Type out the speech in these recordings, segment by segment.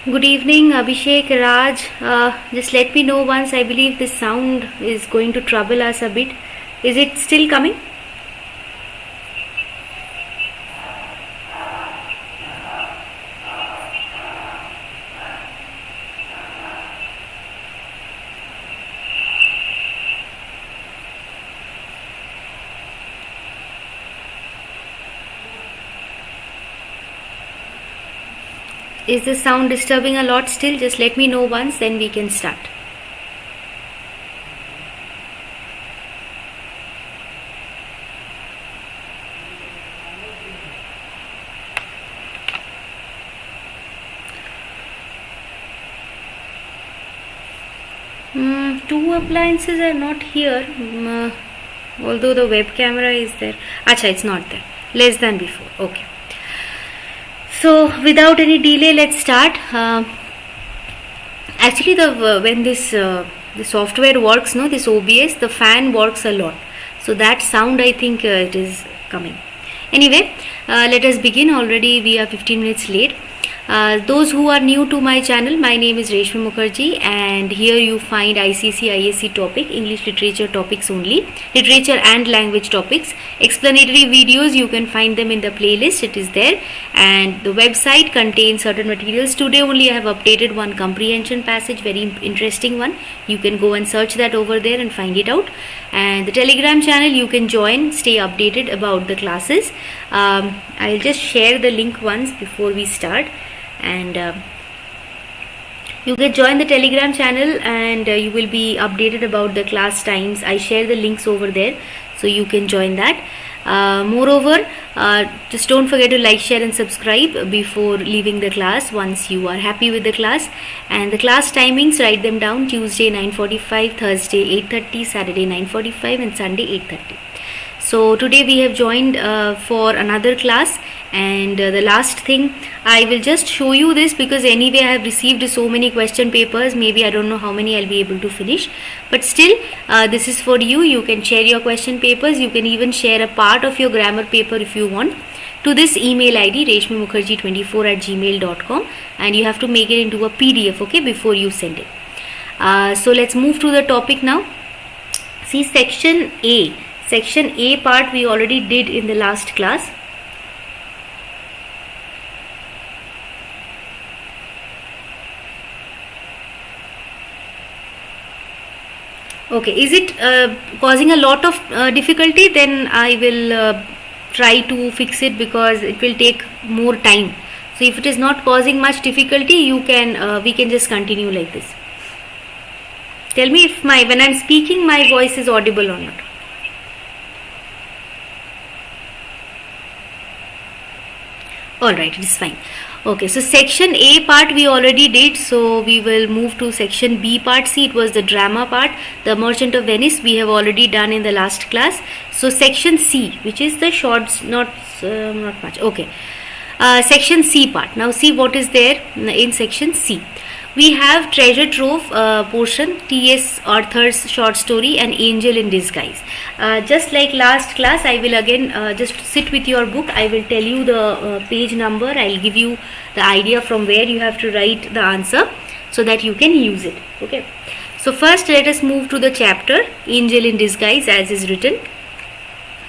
Good evening, Abhishek, Raj. Just let me know once. I believe this sound is going to trouble us a bit. Is it still coming? Is the sound disturbing a lot still? Just let me know once, then we can start. Two appliances are not here, although the web camera is there. Acha, it's not there. Less than before. Okay. So without any delay, let's start. Actually, when this the software works, no, this OBS, the fan works a lot. So that sound, I think it is coming. Anyway, let us begin. Already we are 15 minutes late. Those who are new to my channel, my name is Reshmi Mukherjee, and here you find ICSE ISC topic, English literature topics only, literature and language topics. Explanatory videos, you can find them in the playlist, it is there, and the website contains certain materials. Today only I have updated one comprehension passage, very interesting one. You can go and search that over there and find it out. And the Telegram channel you can join, stay updated about the classes. I'll just share the link once before we start, and you can join the Telegram channel, and you will be updated about the class times. I share the links over there, so you can join that. Moreover, just don't forget to like, share and subscribe before leaving the class once you are happy with the class. And the class timings, write them down: Tuesday 9:45, Thursday 8:30, Saturday 9:45 and Sunday 8:30. So today we have joined for another class, and the last thing, I will just show you this because anyway I have received so many question papers. Maybe I don't know how many I'll be able to finish, but still this is for you. You can share your question papers. You can even share a part of your grammar paper if you want to this email ID reshmimukherjee24@gmail.com, and you have to make it into a PDF, okay, before you send it. So let's move to the topic now. See, section A. Section A part we already did in the last class. Okay, is it causing a lot of difficulty? Then I will try to fix it because it will take more time. So if it is not causing much difficulty, you can we can just continue like this. Tell me if when I'm speaking my voice is audible or not. Alright, it is fine. Okay, so section A part we already did, so we will move to section B part. See, it was the drama part, the Merchant of Venice, we have already done in the last class. So section C, which is the shorts, not much. Okay, section C part. Now see what is there in section C. We have treasure trove portion, T.S. Arthur's short story, An Angel in Disguise. Just like last class, I will again just sit with your book. I will tell you the page number. I will give you the idea from where you have to write the answer so that you can use it. Okay. So first let us move to the chapter Angel in Disguise as is written.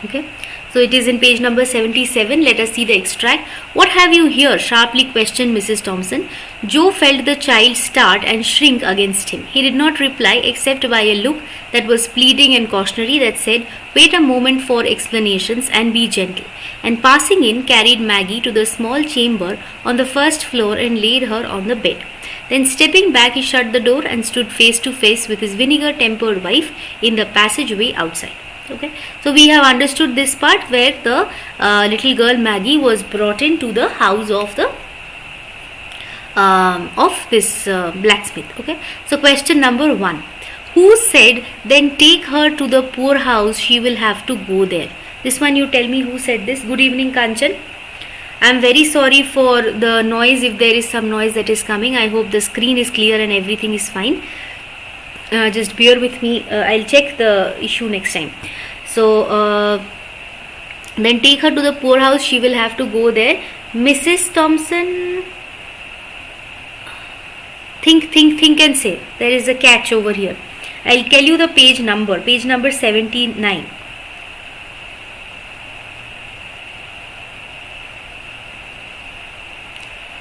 Okay. So it is in page number 77. Let us see the extract. What have you here? Sharply questioned Mrs. Thompson. Joe felt the child start and shrink against him. He did not reply except by a look that was pleading and cautionary, that said, wait a moment for explanations and be gentle. And passing in, carried Maggie to the small chamber on the first floor and laid her on the bed. Then stepping back, he shut the door and stood face to face with his vinegar-tempered wife in the passageway outside. Okay, so we have understood this part where the little girl Maggie was brought into the house of the this blacksmith. Okay, so question number 1: who said, then take her to the poorhouse, she will have to go there? This one you tell me who said this. Good evening, Kanchan. I am very sorry for the noise, if there is some noise that is coming. I hope the screen is clear and everything is fine. Just bear with me. I'll check the issue next time. So then take her to the poorhouse, she will have to go there. Mrs. Thompson, Think and say. There is a catch over here. I'll tell you the page number 79.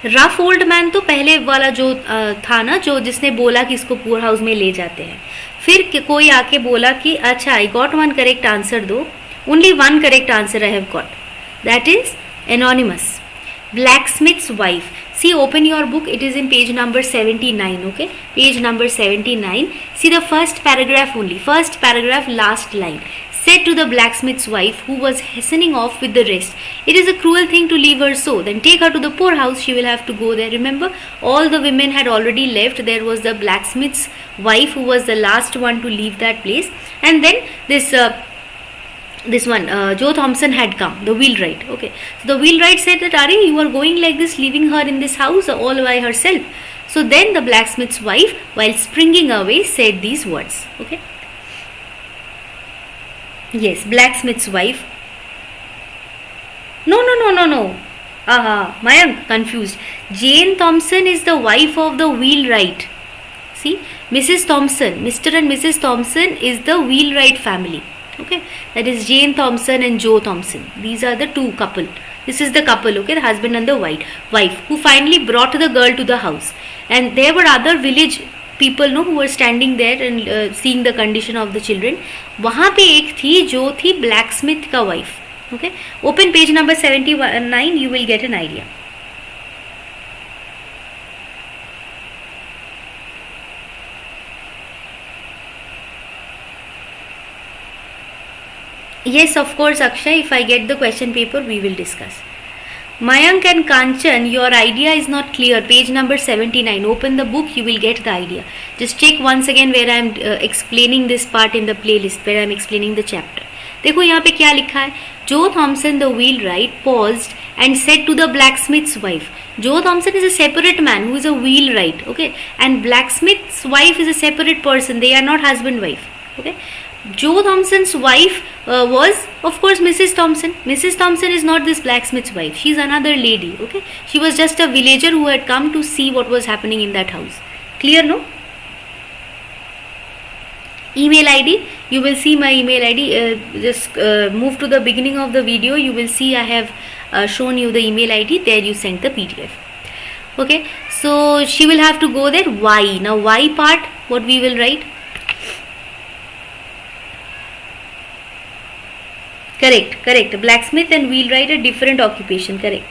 Rough old man तो पहले वाला जो था ना, जो जिसने बोला कि इसको पुअर हाउस में ले जाते हैं. फिर कोई आके बोला कि अच्छा I got one correct answer दो. Only one correct answer I have got, that is anonymous. Blacksmith's wife. See, open your book. It is in page number 79. Okay, page number 79. See the first paragraph only. First paragraph, last line. Said to the blacksmith's wife, who was hastening off with the rest, "It is a cruel thing to leave her so. Then take her to the poorhouse. She will have to go there." Remember, all the women had already left. There was the blacksmith's wife who was the last one to leave that place, and then this one, Joe Thompson had come, the wheelwright. Okay, so the wheelwright said that, "Are you are going like this, leaving her in this house all by herself?" So then the blacksmith's wife, while springing away, said these words. Okay, yes, blacksmith's wife. No. Mayank, confused. Jane Thompson is the wife of the wheelwright. See, Mrs. Thompson, Mr. and Mrs. Thompson is the wheelwright family. Okay, that is Jane Thompson and Joe Thompson. These are the two couple. This is the couple, okay, the husband and the wife, who finally brought the girl to the house. And there were other village people, no, who were standing there and seeing the condition of the children. वहाँ पे एक थी जो थी blacksmith का wife. Okay, open page number 79. You will get an idea. Yes, of course, Akshay. If I get the question paper, we will discuss. Mayank and Kanchan, your idea is not clear. Page number 79. Open the book, you will get the idea. Just check once again where I am explaining this part in the playlist, where I am explaining the chapter. देखो यहाँ पे क्या लिखा है. Joe Thompson, the wheelwright, paused and said to the blacksmith's wife. Joe Thompson is a separate man who is a wheelwright. Okay, and blacksmith's wife is a separate person. They are not husband-wife. Okay. Joe Thompson's wife was, of course, Mrs. Thompson. Mrs. Thompson is not this blacksmith's wife. She is another lady. Okay, she was just a villager who had come to see what was happening in that house. Clear, no? Email ID. You will see my email ID. Just move to the beginning of the video. You will see I have shown you the email ID. There you sent the PDF. Okay, so she will have to go there. Why? Now, why part? What we will write? Correct. Blacksmith and wheelwright are different occupation. Correct.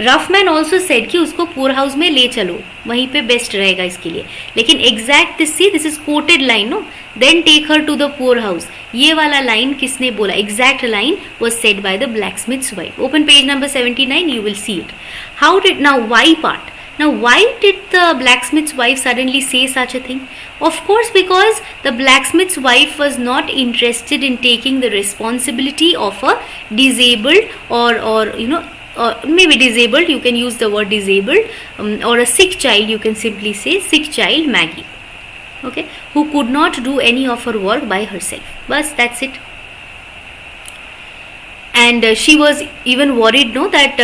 Rough man also said कि उसको poor house में ले चलो, वहीं पे best रहेगा इसके लिए. लेकिन exact this is quoted line, no, then take her to the poor house. ये वाला लाइन किसने बोला? Exact line was said by the blacksmith's wife. Open page number 79. You will see it. How did, now why part. Now, why did the blacksmith's wife suddenly say such a thing? Of course, because the blacksmith's wife was not interested in taking the responsibility of a disabled or maybe disabled, you can use the word disabled, or a sick child, you can simply say sick child Maggie. Okay, who could not do any of her work by herself. Bas, that's it. And she was even worried, no, that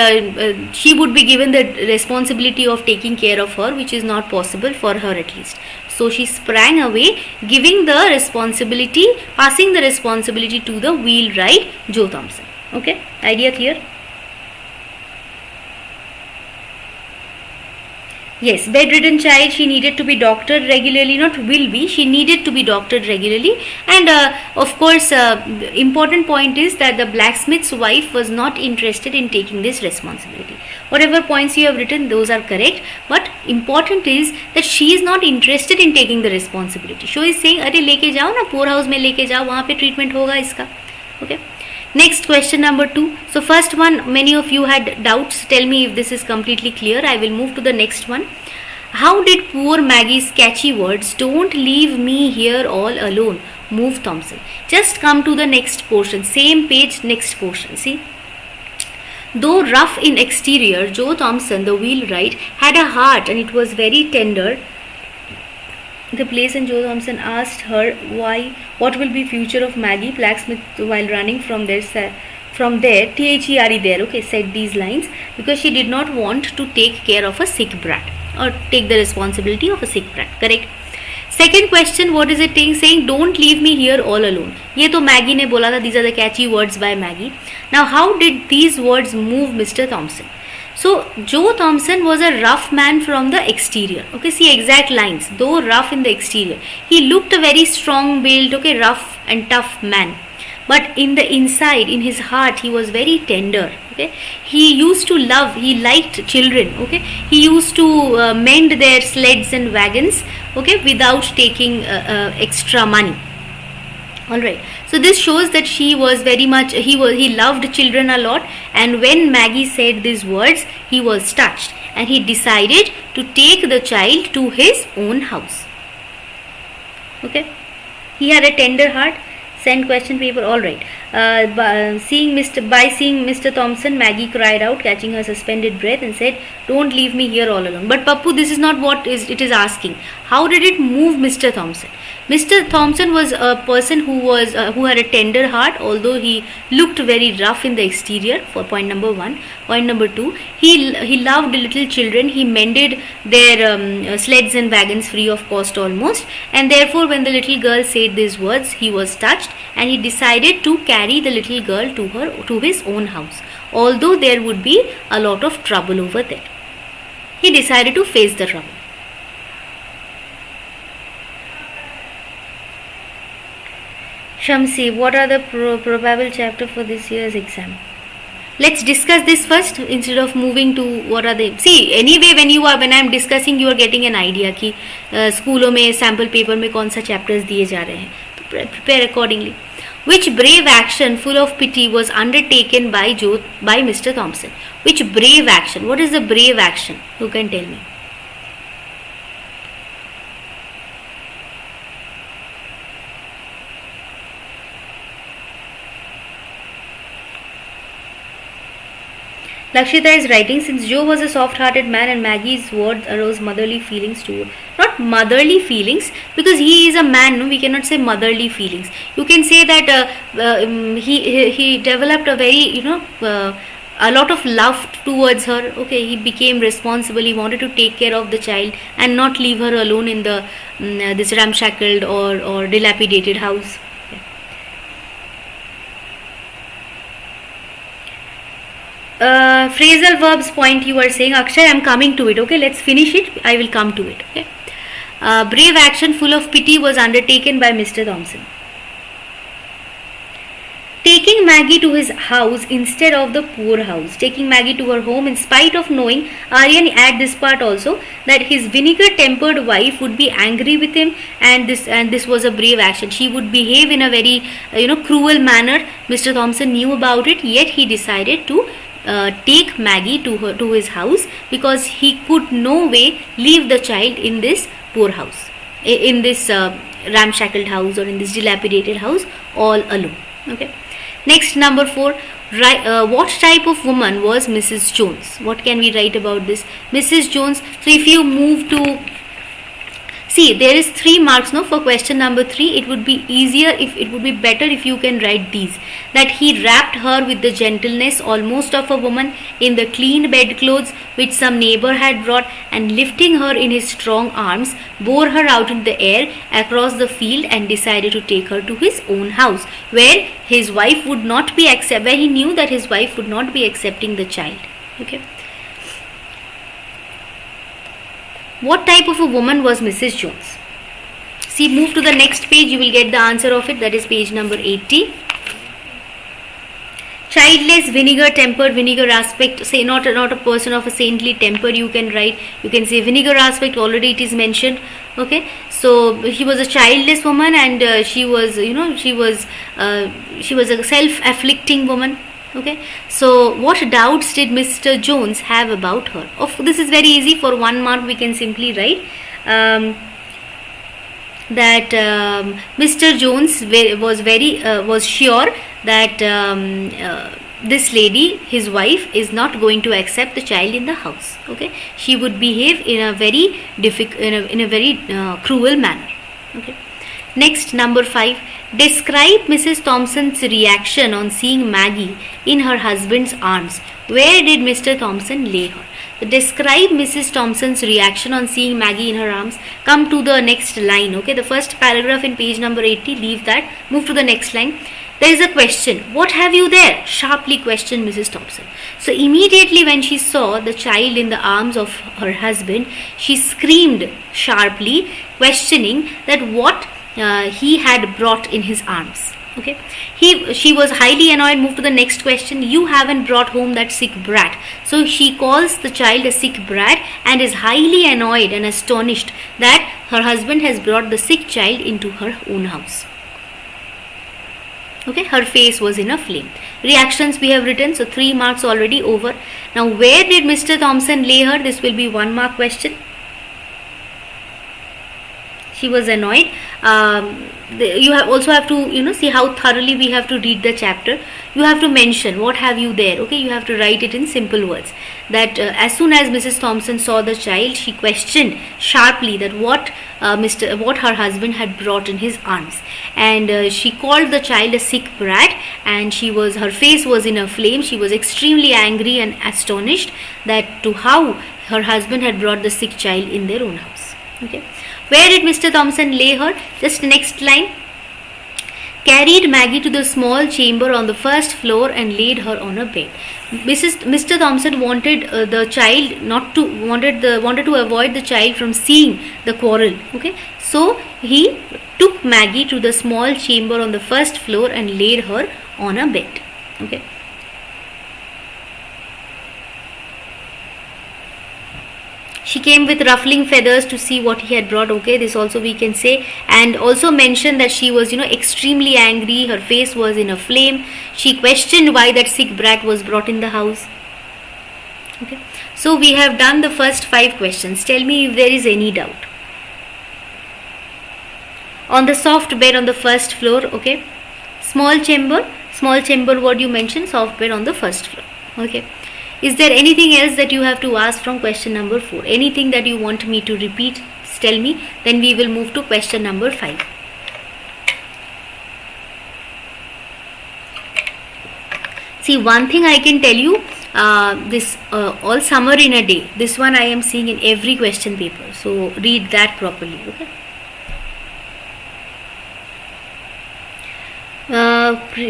she would be given the responsibility of taking care of her, which is not possible for her at least. So she sprang away, giving the responsibility, passing the responsibility to the wheelwright Joe Thompson. Okay, idea clear? Yes, bedridden child, she needed to be doctored regularly, not will be, she needed to be doctored regularly. And of course, the important point is that the blacksmith's wife was not interested in taking this responsibility. Whatever points you have written, those are correct, but important is that she is not interested in taking the responsibility. She is saying, अरे लेके जाओ ना, poor house में लेके जाओ, वहाँ पे treatment होगा इसका. Okay. Next, question number 2. So first one, many of you had doubts. Tell me if this is completely clear. I will move to the next one. How did poor Maggie's catchy words, "Don't leave me here all alone," move Thompson? Just come to the next portion. Same page, next portion. See? Though rough in exterior, Joe Thompson, the wheelwright, had a heart and it was very tender. The place, and Joe Thompson asked her why, what will be future of Maggie, blacksmith, while running from there, there, okay, said these lines because she did not want to take care of a sick brat. or take the responsibility of a sick brat. Correct. Second question, what is it saying? Don't leave me here all alone. ये तो Maggie ने बोला था. These are the catchy words by Maggie. Now, how did these words move Mr. Thompson? So, Joe Thompson was a rough man from the exterior. Okay, see exact lines. Though rough in the exterior, he looked a very strong build. Okay, rough and tough man. But in the inside, in his heart, he was very tender. Okay, he used to love. He liked children. Okay, he used to mend their sleds and wagons. Okay, without taking extra money. All right. So this shows that she was very much. He loved children a lot. And when Maggie said these words, he was touched, and he decided to take the child to his own house. Okay, he had a tender heart. Send question paper. All right. By seeing Mr. Thompson, Maggie cried out, catching her suspended breath, and said, "Don't leave me here all alone." But Pappu, this is not what it is asking. How did it move Mr. Thompson? Mr. Thompson was a person who had a tender heart, although he looked very rough in the exterior. For point number 1. Point number 2, he loved little children. He mended their sleds and wagons free of cost almost, and therefore when the little girl said these words, he was touched, and he decided to carry the little girl to his own house, although there would be a lot of trouble over there. He decided to face the trouble. Shamsi, what are the probable chapter for this year's exam? Let's discuss this first instead of moving to what are they. See, anyway, when I am discussing, you are getting an idea कि स्कूलों में sample paper में कौन सा chapters दिए जा रहे हैं. तो prepare accordingly. Which brave action full of pity was undertaken by Mr. Thompson? Which brave action? What is the brave action? Who can tell me? Lakshita is writing, since Joe was a soft-hearted man and Maggie's words arose motherly feelings too. Not motherly feelings, because he is a man, no? We cannot say motherly feelings. You can say that he developed a very, a lot of love towards her. Okay, he became responsible. He wanted to take care of the child and not leave her alone in the this ramshackled or dilapidated house. Phrasal verbs point you are saying, Akshay, I am coming to it. Okay, let's finish it. I will come to it. Okay. Brave action full of pity was undertaken by Mr. Thompson. Taking Maggie to his house instead of the poor house. Taking Maggie to her home in spite of knowing, Aryan add this part also, that his vinegar-tempered wife would be angry with him, and this was a brave action. She would behave in a very cruel manner. Mr. Thompson knew about it, yet he decided to take Maggie to his house, because he could no way leave the child in this poor house, in this ramshackled house or in this dilapidated house all alone. Okay. Next, number 4. What type of woman was Mrs. Jones? What can we write about this? Mrs. Jones. So if you move to, see, there is 3 marks now for question number 3. It would be easier, it would be better if you can write these. That he wrapped her with the gentleness almost of a woman in the clean bedclothes which some neighbor had brought, and lifting her in his strong arms, bore her out in the air across the field and decided to take her to his own house, where his wife would not be where he knew that his wife would not be accepting the child. Okay. What type of a woman was Mrs. Jones? See, move to the next page, you will get the answer of it. That is page number 80. Childless, vinegar-tempered, vinegar aspect. Say not a person of a saintly temper. You can write. You can say vinegar aspect. Already it is mentioned. Okay. So he was a childless woman, and she was a self-afflicting woman. Okay, so what doubts did Mr. Jones have about her? This is very easy. For 1 mark, we can simply write that Mr. Jones was sure that this lady, his wife, is not going to accept the child in the house. Okay, she would behave in a very cruel manner. Okay. Next, number 5. Describe Mrs. Thompson's reaction on seeing Maggie in her husband's arms. Where did Mr. Thompson lay her? Describe Mrs. Thompson's reaction on seeing Maggie in her arms. Come to the next line. Okay, the first paragraph in page number 80, leave that, move to the next line. There is a question. What have you there? Sharply questioned Mrs. Thompson. So immediately when she saw the child in the arms of her husband, she screamed sharply, questioning that what he had brought in his arms. Okay, she was highly annoyed. Move to the next question. You haven't brought home that sick brat. So she calls the child a sick brat and is highly annoyed and astonished that her husband has brought the sick child into her own house. Okay, her face was in a flame. Reactions we have written, so 3 marks already over. Now where did Mr. Thompson lay her? This will be 1 mark question. She was annoyed. You also have to see how thoroughly we have to read the chapter. You have to mention what have you there. Okay, you have to write it in simple words. That as soon as Mrs. Thompson saw the child, she questioned sharply that what her husband had brought in his arms, and she called the child a sick brat, and her face was in a flame. She was extremely angry and astonished that to how her husband had brought the sick child in their own house. Okay. Where did Mr. Thompson lay her? Just next line. Carried Maggie to the small chamber on the first floor and laid her on a bed. Mr. Thompson wanted the child wanted to avoid the child from seeing the quarrel. Okay, so he took Maggie to the small chamber on the first floor and laid her on a bed. Okay. She came with ruffling feathers to see what he had brought. Okay, this also we can say, and also mention that she was extremely angry. Her face was in a flame. She questioned why that sick brat was brought in the house. Okay, so we have done the first 5 questions. Tell me if there is any doubt. On the soft bed on the first floor. Okay, small chamber, what you mentioned? Soft bed on the first floor. Okay. Is there anything else that you have to ask from question number 4? Anything that you want me to repeat? Tell me. Then we will move to question number 5. See, one thing I can tell you, this all summer in a day. This one I am seeing in every question paper. So read that properly. Okay.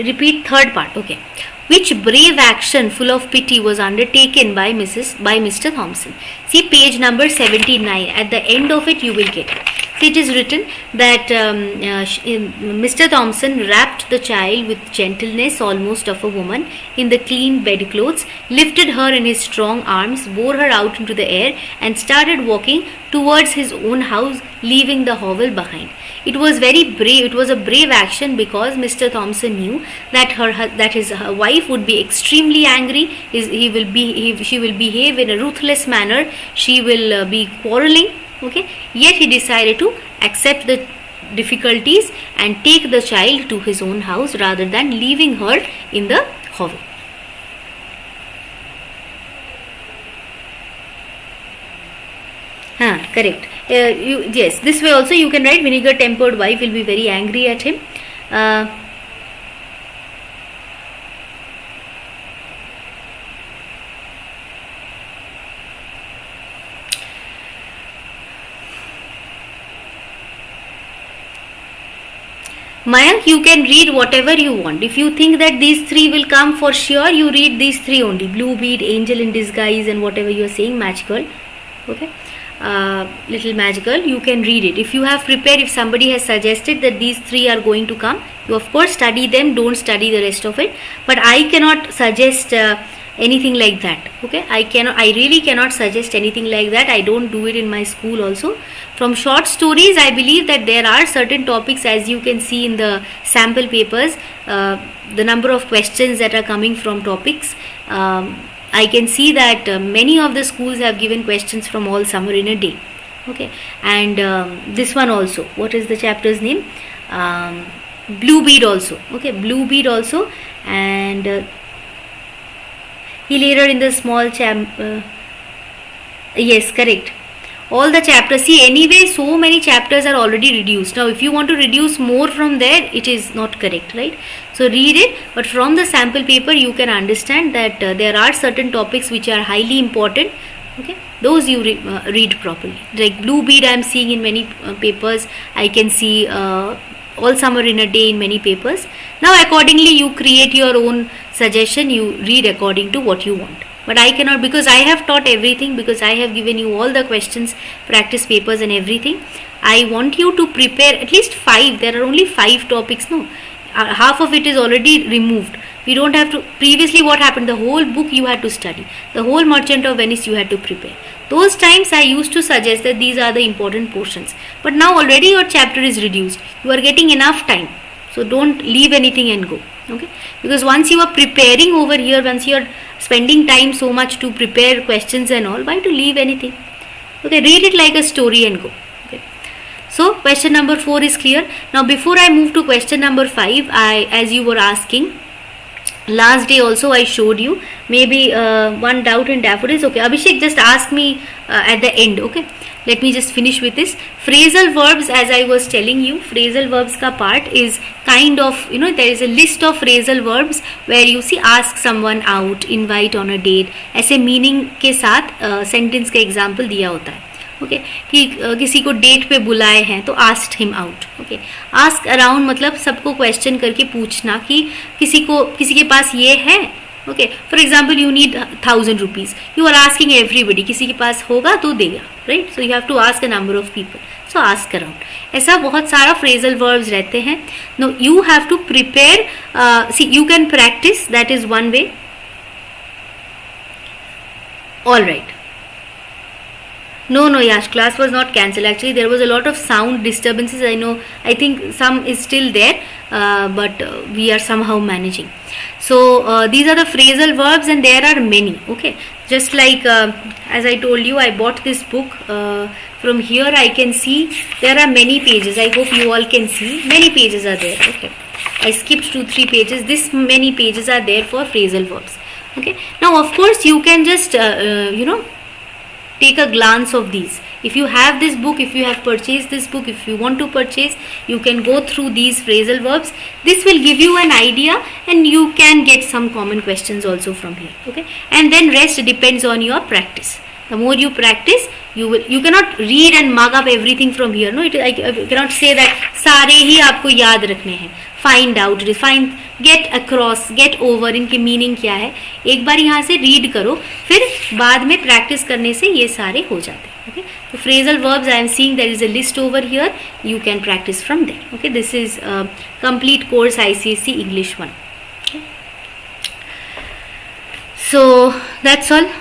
Repeat third part. Okay. Which brave action full of pity was undertaken by Mr. Thompson? See page number 79. At the end of it you will get it. See, it is written that Mr. Thompson wrapped the child with gentleness almost of a woman in the clean bedclothes, lifted her in his strong arms, bore her out into the air, and started walking towards his own house, leaving the hovel behind. It was very brave. It was a brave action because Mr. Thompson knew that his wife would be extremely angry. She will behave in a ruthless manner. She will be quarreling. Okay. Yet he decided to accept the difficulties and take the child to his own house rather than leaving her in the hovel. Correct. Yes, this way also you can write vinegar tempered wife will be very angry at him. Mayank, you can read whatever you want. If you think that these 3 will come for sure, you read these 3 only. Blue bead, angel in disguise, and whatever you are saying, magical. Okay. Little magical, you can read it. If you have prepared, if somebody has suggested that these 3 are going to come, you of course study them, don't study the rest of it. But I cannot suggest anything like that. Okay, I really cannot suggest anything like that. I don't do it in my school also. From short stories, I believe that there are certain topics, as you can see in the sample papers, the number of questions that are coming from topics. I can see that many of the schools have given questions from all summer in a day. Okay, and this one also. What is the chapter's name? Blue bead also. Okay, blue bead also, and he later in the small yes, correct. All the chapters. See, anyway, so many chapters are already reduced. Now, if you want to reduce more from there, it is not correct, right? So, read it. But from the sample paper, you can understand that there are certain topics which are highly important. Okay, those you read properly. Like blue bead, I am seeing in many papers. I can see all summer in a day in many papers. Now accordingly you create your own suggestion, you read according to what you want. But I cannot, because I have taught everything, because I have given you all the questions, practice papers and everything. I want you to prepare at least 5. There are only 5 topics, no? Half of it is already removed. We don't have to. Previously what happened, the whole book you had to study, the whole Merchant of Venice you had to prepare. Those times I used to suggest that these are the important portions, but now already your chapter is reduced, you are getting enough time, so don't leave anything and go. Okay, because once you are preparing over here, once you are spending time so much to prepare questions and all, why to leave anything? Okay, read it like a story and go. Okay, so question number 4 is clear. Now before I move to question number 5, as you were asking, last day also I showed you maybe one doubt in daffodils. Okay, Abhishek, just ask me at the end. Okay, let me just finish with this. Phrasal verbs, as I was telling you, phrasal verbs ka part is kind of, there is a list of phrasal verbs where you see ask someone out, invite on a date, ऐसे meaning के साथ sentence का example दिया होता है. Okay, कि किसी को डेट पे बुलाए हैं तो asked him out. Okay, ask around मतलब सबको क्वेश्चन करके पूछना कि किसी के पास ये है. Okay, for example you need 1000 rupees, you are asking everybody, किसी के पास होगा तो देगा, right? So you have to ask a number of people, so ask around. ऐसा बहुत सारा फ्रेजल वर्ब्स रहते हैं. No, you have to prepare. See, you can practice, that is one way. All right. No, Yash, class was not cancelled. Actually, there was a lot of sound disturbances. I know, I think some is still there, but we are somehow managing. So, these are the phrasal verbs and there are many. Okay, just like as I told you, I bought this book. From here I can see there are many pages. I hope you all can see. Many pages are there. Okay, I skipped 2-3 pages. This many pages are there for phrasal verbs. Okay, now of course you can just, take a glance of these. If you have this book, if you have purchased this book, if you want to purchase, you can go through these phrasal verbs. This will give you an idea and you can get some common questions also from here. Okay, and then rest depends on your practice. The more you practice, you cannot read and mug up everything from here. No, I cannot say that सारे ही आपको याद रखने हैं. Find out, refine, get across, get over, इनके meaning क्या है, एक बार यहाँ से रीड करो, फिर बाद में प्रैक्टिस करने से ये सारे हो जाते हैं. Okay, so phrasal verbs, I am seeing there is a list over here. You can practice from there. Okay, this is complete course ICSE English 1. Okay. So that's all.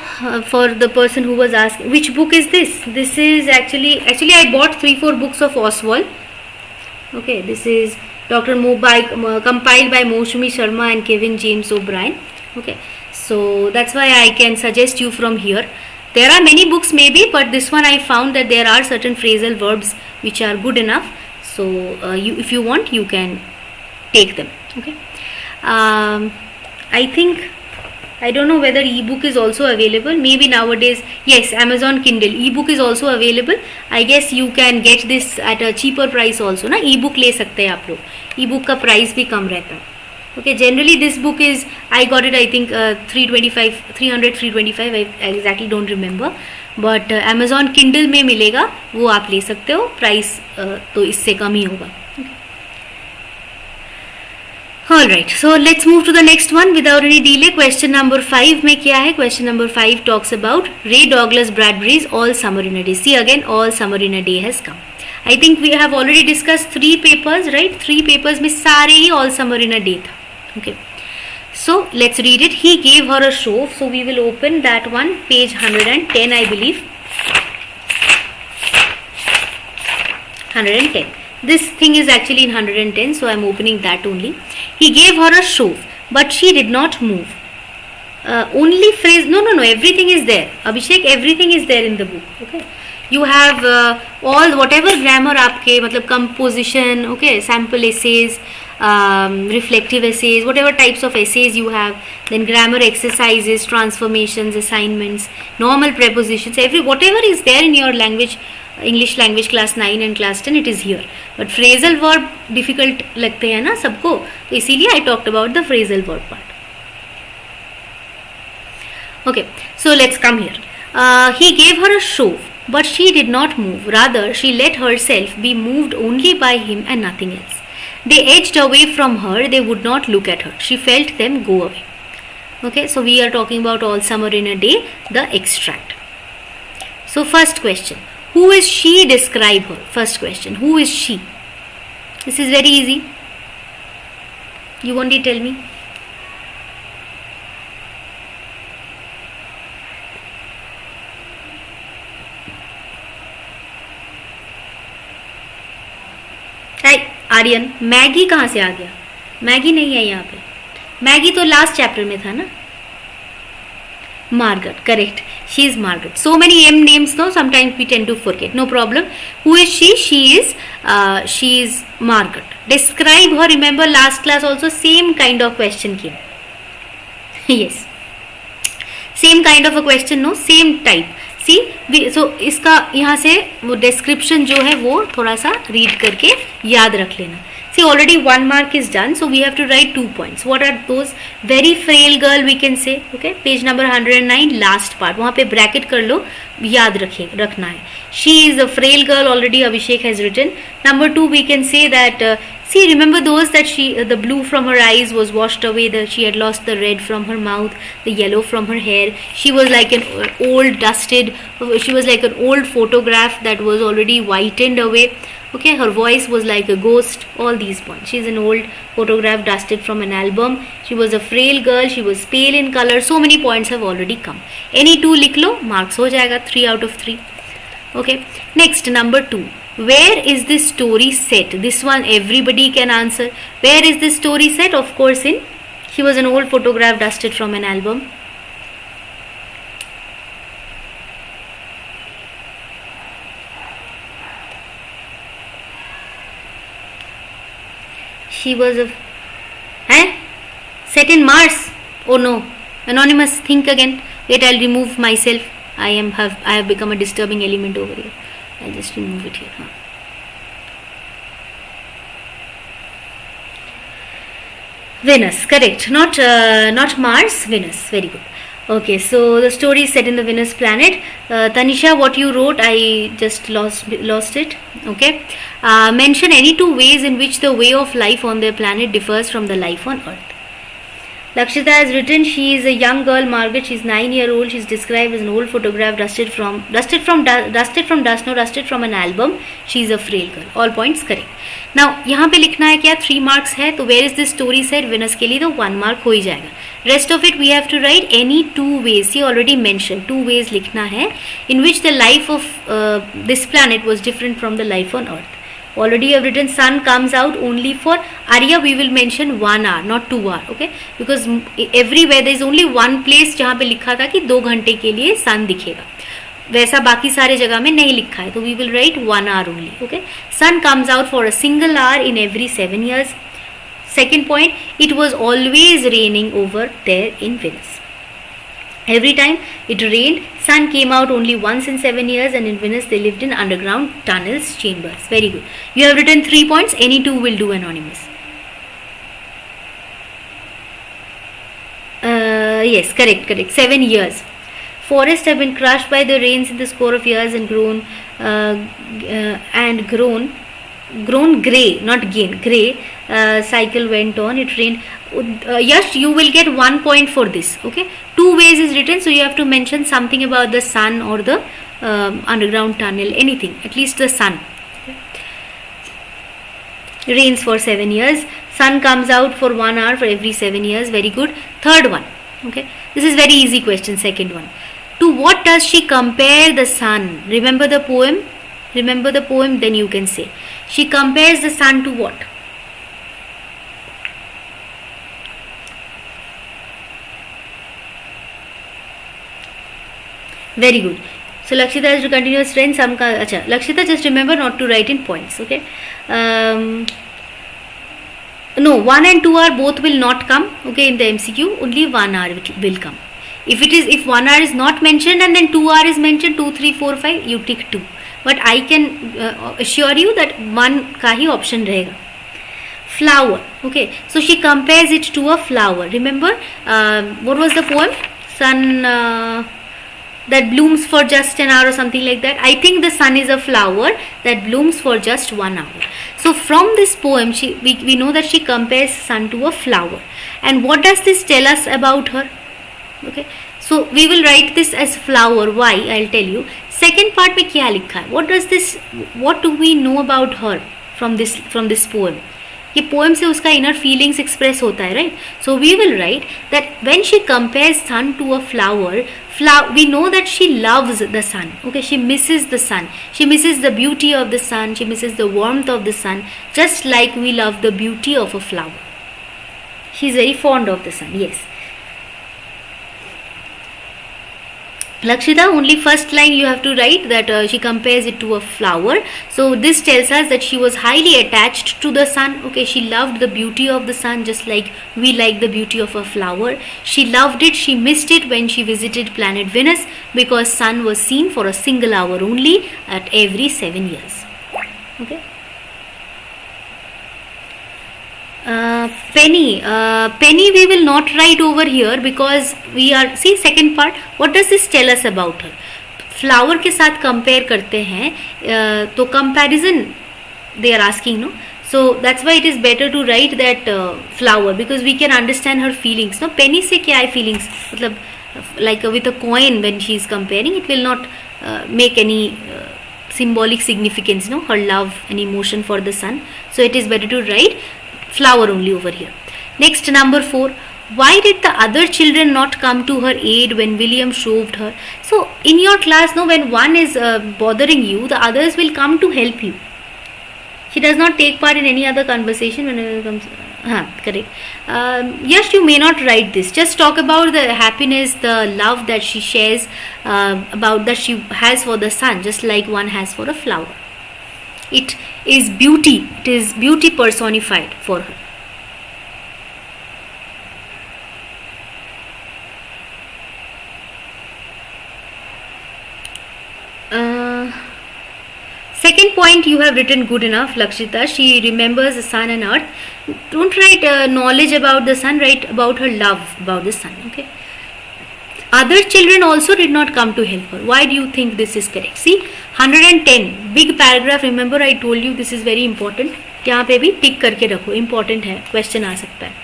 For the person who was asking, which book is this? This is actually I bought 3-4 books of OSWAL. Okay, this is Dr. compiled by Moushumi Sharma and Kevin James O'Brien. Okay, so that's why I can suggest you from here. There are many books maybe, but this one I found that there are certain phrasal verbs which are good enough. So if you want, you can take them. Okay, I think, I don't know whether ebook is also available. Maybe nowadays, yes, Amazon Kindle ebook is also available. I guess you can get this at a cheaper price also. Na ebook ले सकते हैं आप लोग. Ebook का price भी कम रहता है. Okay, generally this book is, I got it I think 325. I exactly don't remember. But Amazon Kindle में मिलेगा, वो आप ले सकते हो. Price तो इससे कम ही होगा. Alright, so let's move to the next one without any delay. Question number 5 में क्या है? Question number 5 talks about Ray Douglas Bradbury's All Summer in a Day. See again, All Summer in a Day has come. I think we have already discussed 3 papers, right? 3 papers में सारे ही All Summer in a Day था. Okay, so let's read it. He gave her a show. So we will open that one, page 110, I believe. 110. This thing is actually in 110, so I am opening that only. He gave her a shove, but she did not move. Only phrase, no, everything is there. Abhishek, everything is there in the book. Okay, you have all whatever grammar आपके मतलब composition, okay, sample essays, reflective essays, whatever types of essays you have, then grammar exercises, transformations, assignments, normal prepositions, whatever is there in your language. English language class 9 and class 10, it is here. But phrasal verb difficult लगते हैं ना सबको, तो इसीलिए I talked about the phrasal verb part. Okay, so let's come here. He gave her a shove, but she did not move. Rather, she let herself be moved only by him and nothing else. They edged away from her. They would not look at her. She felt them go away. Okay, so we are talking about All Summer in a Day, the extract. So first question, who is she? Describe her. First question, who is she? This is very easy. You only tell me. Aryan, Maggi कहाँ से आ गया? Maggi नहीं है यहाँ पे. Maggi तो last chapter में था ना. Margaret, correct. She is Margaret. So many M names, no. Sometimes we tend to forget. No problem. Who is she? She is Margaret. Describe her. Remember last class also same kind of question came. Yes. Same kind of a question, no. Same type. सी सो इसका यहाँ से वो description जो है वो थोड़ा सा read करके याद रख लेना. See already 1 mark is done, so we have to write 2 points. What are those? Very frail girl we can say. Okay, page number 109 last part, वहाँ पे ब्रैकेट कर लो, याद रखना है. She is a frail girl, already Abhishek has written. Number 2 we can say that see, remember those that the blue from her eyes was washed away, she had lost the red from her mouth, the yellow from her hair. She was like an old dusted, she was like an old photograph that was already whitened away. Okay, her voice was like a ghost. All these points. She is an old photograph dusted from an album. She was a frail girl. She was pale in color. So many points have already come. Any 2 लिख लो, marks हो जाएगा 3 out of 3. Okay, next number 2. Where is this story set? This one everybody can answer. Where is this story set? Of course in, she was an old photograph dusted from an album. She was set in Mars. Oh no, anonymous, think again. Wait, I'll remove myself. I have become a disturbing element over here. I'll just remove it here. Venus, correct. Not Mars, Venus. Very good. Okay, so the story is set in the Venus planet. Tanisha, what you wrote, I just lost it. Okay. Mention any 2 ways in which the way of life on their planet differs from the life on Earth. Lakshita has written, she is a young girl, Margaret. She is 9-year-old. She is described as an old photograph dusted from an album. She is a frail girl. All points correct. Now यहाँ पे लिखना है क्या? 3 marks है, तो where is this story set? Venus के लिए तो 1 mark हो ही जाएगा. Rest of it we have to write any 2 ways. He already mentioned 2 ways लिखना है in which the life of this planet was different from the life on Earth. Already I have written sun comes out only for Arya. We will mention 1 hour, not 2 hour. Okay, because everywhere there is only one place जहाँ पे लिखा था कि 2 घंटे के लिए sun दिखेगा, वैसा बाकी सारे जगह में नहीं लिखा है, तो we will write 1 hour only. Okay, sun comes out for a single hour in every 7 years. Second point, it was always raining over there in Venus. Every time it rained, sun came out only once in 7 years, and in Venus they lived in underground tunnels, chambers. Very good. You have written 3 points. Any 2 will do, anonymous. Yes, correct. 7 years. Forests have been crushed by the rains in the score of years and grown grey, not gain, grey. Cycle went on. It rained. Yes, you will get 1 point for this. Okay, 2 ways is written, so you have to mention something about the sun or the underground tunnel, anything, at least the sun. Rains for 7 years. Sun comes out for 1 hour for every 7 years. Very good. Third one. Okay, this is very easy question. Second one. To what does she compare the sun? Remember the poem? Then you can say. She compares the sun to what? Very good. So Lakshita has to continue strength. Lakshita, just remember not to write in points. Okay. No, 1 and 2 hour both will not come. Okay, in the MCQ only 1 hour will come. If 1 hour is not mentioned and then 2 hour is mentioned, 2, 3, 4, 5, you tick 2. But I can assure you that 1 का ही option रहेगा. Flower. Okay, so she compares it to a flower. Remember what was the poem? Sun. that blooms for just an hour or something like that. I think the sun is a flower that blooms for just 1 hour. So from this poem, we know that she compares sun to a flower. And what does this tell us about her? Okay, so we will write this as flower. Why? I'll tell you. Second part में क्या लिखा है? What do we know about her from this poem? ये poem से उसका inner feelings express होता है, right? So we will write that when she compares sun to a flower, we know that she loves the sun. Okay, she misses the sun. She misses the beauty of the sun. She misses the warmth of the sun, just like we love the beauty of a flower. She is very fond of the sun. Yes. Lakshita, only first line you have to write that she compares it to a flower. So this tells us that she was highly attached to the sun. Okay, she loved the beauty of the sun just like we like the beauty of a flower. She loved it, she missed it when she visited planet Venus because sun was seen for a single hour only at every 7 years. Okay. Penny we will not write over here because we are, see second part, what does this tell us about her? Flower के साथ compare करते हैं तो comparison they are asking, no? So that's why it is better to write that flower because we can understand her feelings. No, Penny से क्या है feelings? मतलब like with a coin when she is comparing, it will not make any symbolic significance, no, her love and emotion for the sun. So it is better to write flower only over here. Next, number 4. Why did the other children not come to her aid when William shoved her? So in your class, no, when one is bothering you, the others will come to help you. She does not take part in any other conversation when it comes. Correct. Yes, you may not write this. Just talk about the happiness, the love that she shares, about that she has for the sun, just like one has for a flower. It is beauty. It is beauty personified for her. Second point you have written good enough, Lakshita. She remembers the sun and earth. Don't write knowledge about the sun. Write about her love about the sun. Okay. Other children also did not come to help her. Why do you think this is correct? See, 110 big paragraph. Remember, I told you this is very important. यहाँ पे भी टिक करके रखो. Important है. Question आ सकता है.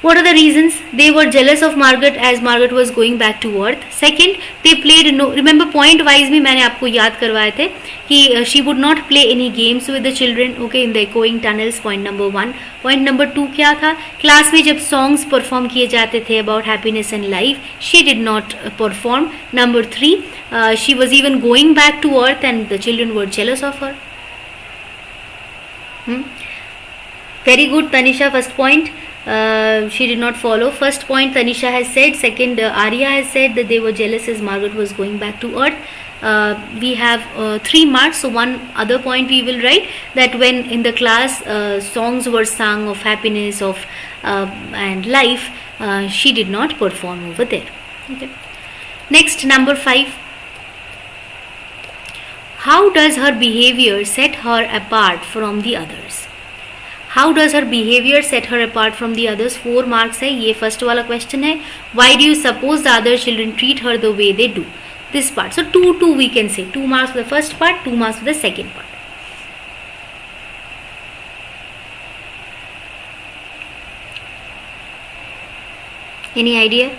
What are the reasons? They were jealous of Margaret as Margaret was going back to earth. Second, they played no. Remember, point wise में मैंने आपको याद करवाए थे कि she would not play any games with the children. Okay, in the echoing tunnels. Point number 1. Point number 2 क्या था? Class में जब songs perform किए जाते थे about happiness and life, she did not perform. Number 3, she was even going back to earth and the children were jealous of her. Very good, Tanisha. First point. She did not follow. First point Tanisha has said. Second, Arya has said that they were jealous as Margaret was going back to earth. We have 3 marks. So one other point we will write that when in the class songs were sung of happiness of and life, she did not perform over there. Okay. Next, number 5. How does her behavior set her apart from the others? How does her behavior set her apart from the others? 4 marks है. ये first वाला question है. Why do you suppose the other children treat her the way they do? This part. So 2 we can say. 2 marks for the first part, 2 marks for the second part. Any idea?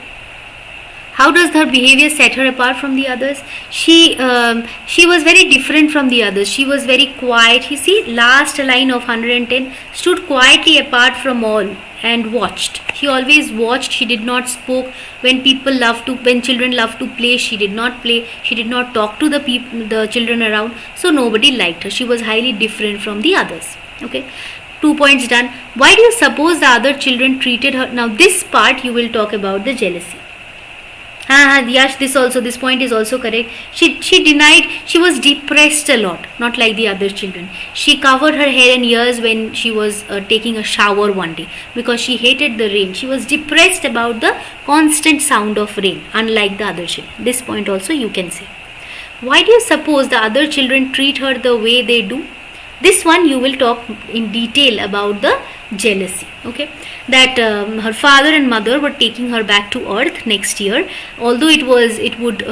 How does her behavior set her apart from the others? She was very different from the others. She was very quiet. You see, last line of 110, stood quietly apart from all and watched. She always watched. She did not spoke. When children love to play, she did not play. She did not talk to the children around. So nobody liked her. She was highly different from the others. Okay. 2 points done. Why do you suppose the other children treated her? Now this part you will talk about the jealousy. Yes, this point is also correct. She denied, she was depressed a lot, not like the other children. She covered her hair and ears when she was taking a shower one day because she hated the rain. She was depressed about the constant sound of rain, unlike the other children. This point also you can say. Why do you suppose the other children treat her the way they do? This one you will talk in detail about the jealousy. Okay, that her father and mother were taking her back to earth next year, although it would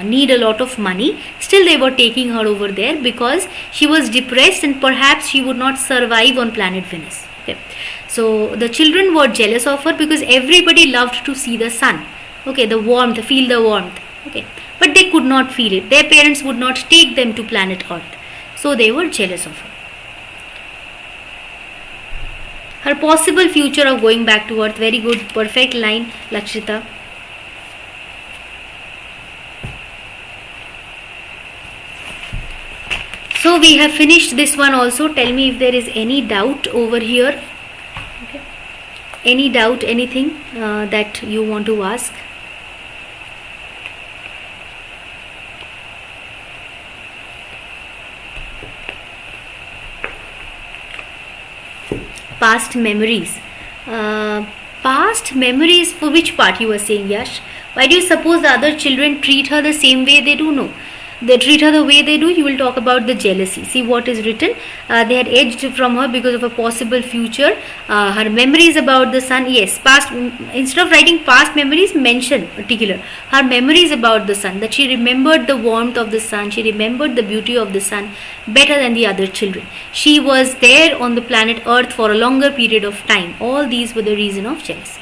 need a lot of money. Still they were taking her over there because she was depressed and perhaps she would not survive on planet Venus. Okay, so the children were jealous of her because everybody loved to see the sun. Okay, the warmth, feel the warmth. Okay, but they could not feel it. Their parents would not take them to planet earth, so they were jealous of her. Her possible future of going back to earth. Very good, perfect line, Lakshita. So we have finished this one also. Tell me if there is any doubt over here. Okay. Any doubt, anything that you want to ask? Past memories. Past memories, for which part you were saying, Yash? Why do you suppose the other children treat her the same way they do? No, they treat her the way they do. You will talk about the jealousy. See what is written. They had edged from her because of a possible future. Her memories about the sun. Yes, past. Instead of writing past memories, mention particular. Her memories about the sun. That she remembered the warmth of the sun. She remembered the beauty of the sun better than the other children. She was there on the planet Earth for a longer period of time. All these were the reason of jealousy.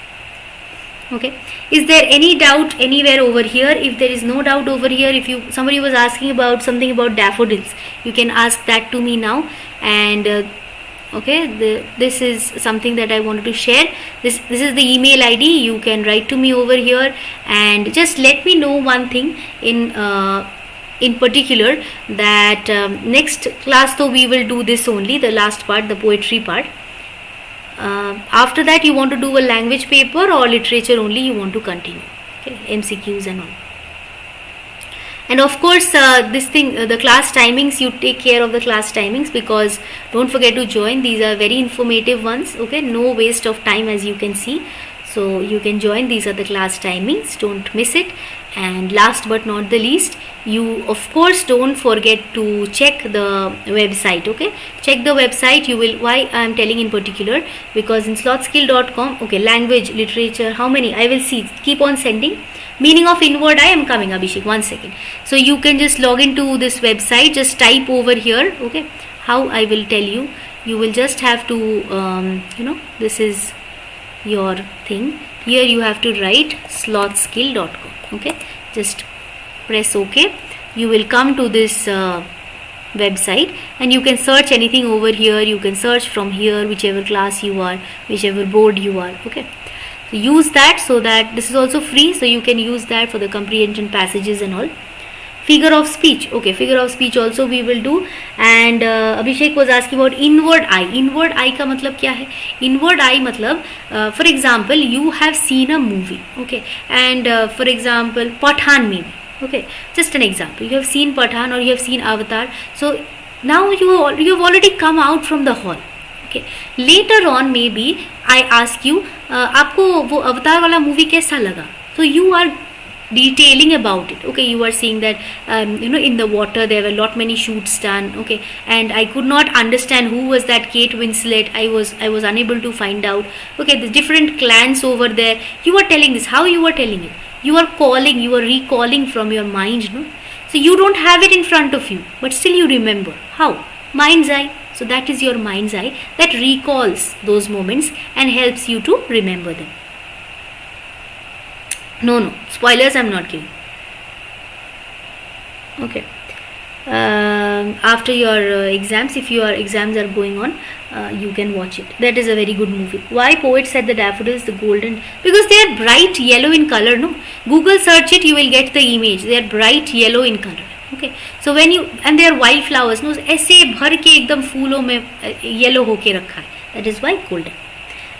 Okay, is there any doubt anywhere over here? If there is no doubt over here, if somebody was asking about something about daffodils, you can ask that to me now. And okay, this is something that I wanted to share. This is the email ID. You can write to me over here and just let me know one thing in particular, that next class though we will do this only, the last part, the poetry part. After that you want to do a language paper or literature only you want to continue. Okay, MCQs and all. And of course this thing, the class timings, you take care of the class timings, because don't forget to join. These are very informative ones. Okay, no waste of time, as you can see. So you can join. These are the class timings, don't miss it. And last but not the least, you of course don't forget to check the website. Okay, check the website. You will, why I am telling in particular, because in slothskill.com, okay, language, literature, how many I will see, keep on sending. Meaning of inward eye, I am coming, Abhishek, 1 second. So you can just log into this website, just type over here. Okay, how I will tell you, you will just have to this is your thing. Here you have to write slothskill.com. Okay, just press OK. You will come to this website and you can search anything over here. You can search from here, whichever class you are, whichever board you are. Okay, so use that, so that this is also free, so you can use that for the comprehension passages and all. Figure of speech. Okay, figure of speech also we will do. And Abhishek was asking about inward eye. Inward eye का मतलब क्या है? Inward eye मतलब for example you have seen a movie. Okay, and for example Pathan maybe. Okay, just an example. You have seen Pathan or you have seen Avatar. So now you have already come out from the hall. Okay, later on maybe I ask you आपको वो अवतार वाला movie कैसा लगा? So you are detailing about it. Okay, you are saying that in the water there were lot many shoots done. Okay, and I could not understand who was that Kate Winslet. I was unable to find out. Okay, the different clans over there. You are telling this. How you are telling it? You are calling, you are recalling from your mind, no? So you don't have it in front of you, but still you remember. How? Mind's eye. So that is your mind's eye that recalls those moments and helps you to remember them. No, spoilers I'm not giving. Okay. After your exams, if your exams are going on, you can watch it. That is a very good movie. Why poet said the daffodils, the golden? Because they are bright yellow in color, no? Google search it, you will get the image. They are bright yellow in color. Okay. So when you, and they are wildflowers, no? ऐसे भर के एकदम फूलों में yellow होके रखा है. That is why golden.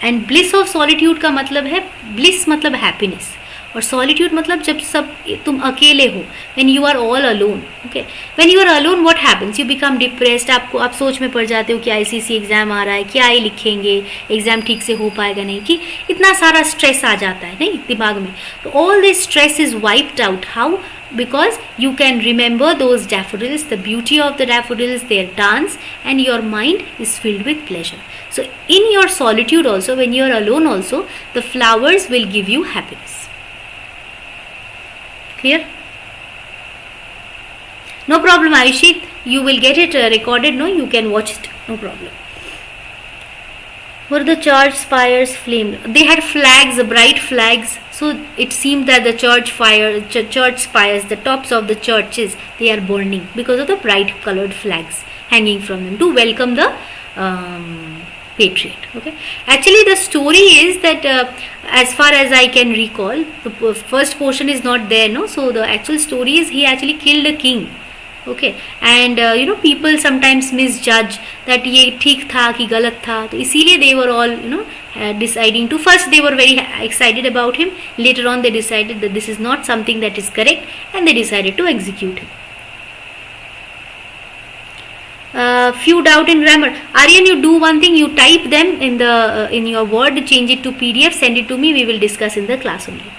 And bliss of solitude का मतलब है, bliss मतलब happiness. और सॉलिट्यूड मतलब जब सब तुम अकेले हो, when you are all alone. Okay, when you are alone what happens, you become depressed. आप सोच में पड़ जाते हो कि ICSE एग्जाम आ रहा है, क्या ही लिखेंगे, एग्जाम ठीक से हो पाएगा नहीं, कि इतना सारा स्ट्रेस आ जाता है नहीं दिमाग में. तो all this stress is wiped out. How? Because you can remember those daffodils, the beauty of the daffodils, their dance, and your mind is filled with pleasure. So in your solitude also, when you are alone also, the flowers will give you happiness. Clear? No problem, Ayushi, you will get it recorded, no, you can watch it, no problem. Were the church spires flamed? They had flags, bright flags. So it seemed that the church spires, the tops of the churches, they are burning because of the bright colored flags hanging from them to welcome the patriot. Okay. Actually, the story is that as far as I can recall, the first portion is not there, no. So the actual story is he actually killed a king. Okay, and people sometimes misjudge that ये ठीक था कि गलत था, तो इसीलिए they were all deciding to, first they were very excited about him, later on they decided that this is not something that is correct and they decided to execute him. Few doubt in grammar. Aryan, you do one thing, you type them in your Word, change it to PDF, send it to me, we will discuss in the class only.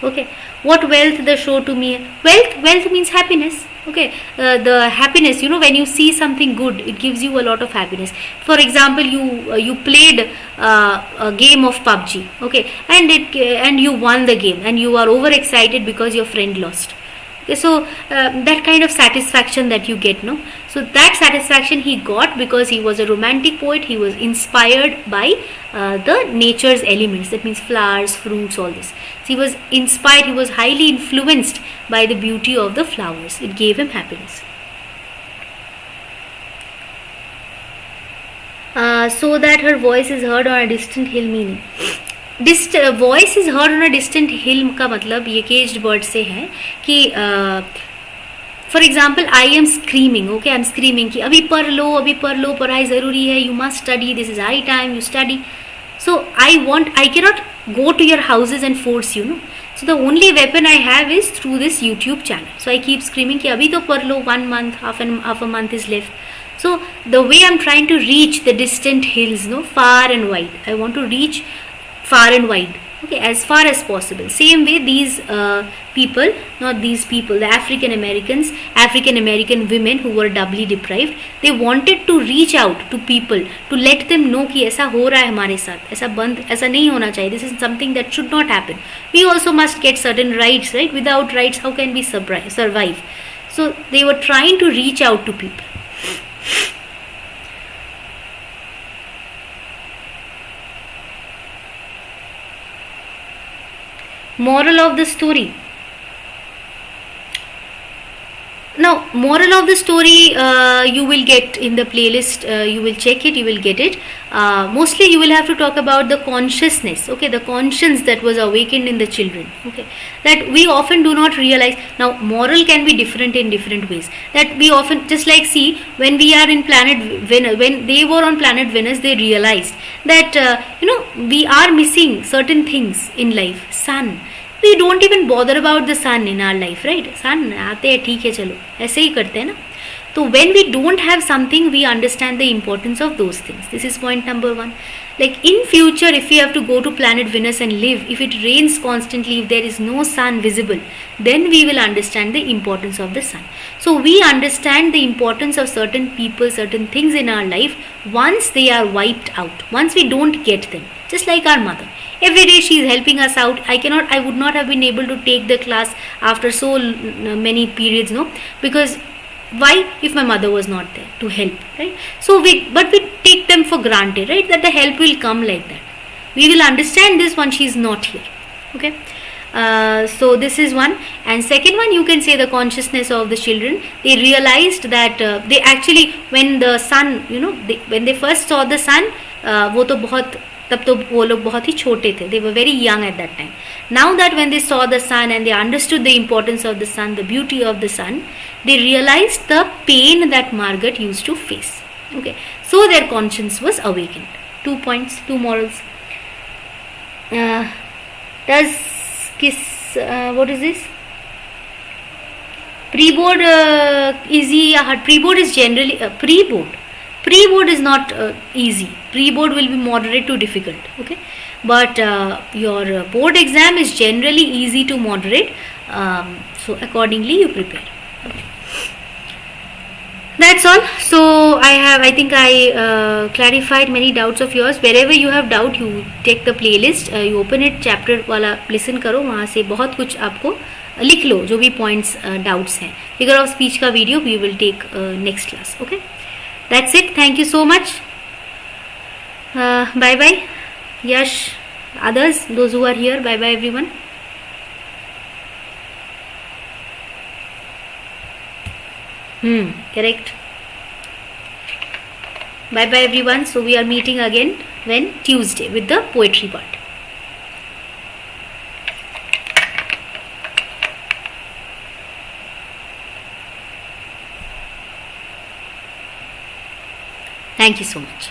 Okay, what wealth the show to me? Wealth means happiness. Okay, the happiness, when you see something good, it gives you a lot of happiness. For example, you played a game of PUBG, okay, and you won the game, and you are overexcited because your friend lost. Okay, so that kind of satisfaction that you get, no? So that satisfaction he got because he was a romantic poet. He was inspired by the nature's elements. That means flowers, fruits, all this. So he was inspired. He was highly influenced by the beauty of the flowers. It gave him happiness. So that her voice is heard on a distant hill, meaning voice is heard on a distant hill का मतलब ये caged bird से है कि for example I am screaming, okay, I am screaming कि अभी पढ़ लो पढ़ाई ज़रूरी है, you must study, this is high time you study. So I cannot go to your houses and force you, no. So the only weapon I have is through this YouTube channel. So I keep screaming कि अभी तो पढ़ लो, 1 month, half a month is left. So the way I'm trying to reach the distant hills, no, far and wide, I want to reach far and wide, okay, as far as possible. Same way these people, not these people, the African American women who were doubly deprived, they wanted to reach out to people to let them know कि ऐसा हो रहा है हमारे साथ, ऐसा नहीं होना चाहिए, this is something that should not happen. We also must get certain rights, right? Without rights how can we survive? So they were trying to reach out to people. Moral of the story. Now, moral of the story you will get in the playlist. You will check it. You will get it. Mostly, you will have to talk about the consciousness. Okay, the conscience that was awakened in the children. Okay, that we often do not realize. Now, moral can be different in different ways. That we often, just like see, when we are in planet Venus, when they were on planet Venus, they realized that we are missing certain things in life. Sun. We don't even bother about the sun in our life, right? Sun आते हैं, ठीक है, चलो ऐसे ही करते हैं ना. So when we don't have something, we understand the importance of those things. This is point number 1. Like in future, if we have to go to planet Venus and live, if it rains constantly, if there is no sun visible, then we will understand the importance of the sun. So we understand the importance of certain people, certain things in our life once they are wiped out, once we don't get them. Just like our mother. Every day she is helping us out. I would not have been able to take the class after so many periods, no? Because why? If my mother was not there to help, right? So we take them for granted, right? That the help will come like that. We will understand this when she is not here, okay? So this is one. And second one, you can say the consciousness of the children. They realized that they actually, when the sun, when they first saw the sun, तब तो वो लोग बहुत ही छोटे थे. They were very young at that time. Now that when they saw the sun and they understood the importance of the sun, the beauty of the sun, they realized the pain that Margaret used to face. Okay, so their conscience was awakened. 2 points, 2 morals. Does kiss what is this? Pre-board easy or hard? Pre-board is generally pre-board is not easy. Pre-board will be moderate to difficult. Okay, but your board exam is generally easy to moderate. So accordingly you prepare. Okay. That's all. So I think I clarified many doubts of yours. Wherever you have doubt, you take the playlist, you open it, chapter वाला listen करो, वहाँ से बहुत कुछ आपको लिख लो जो भी points doubts हैं. Figure of speech का video we will take next class. Okay, that's it. Thank you so much. Bye bye. Yash, others, those who are here, bye bye everyone. Correct. Bye bye everyone. So we are meeting again when Tuesday with the poetry part. Thank you so much.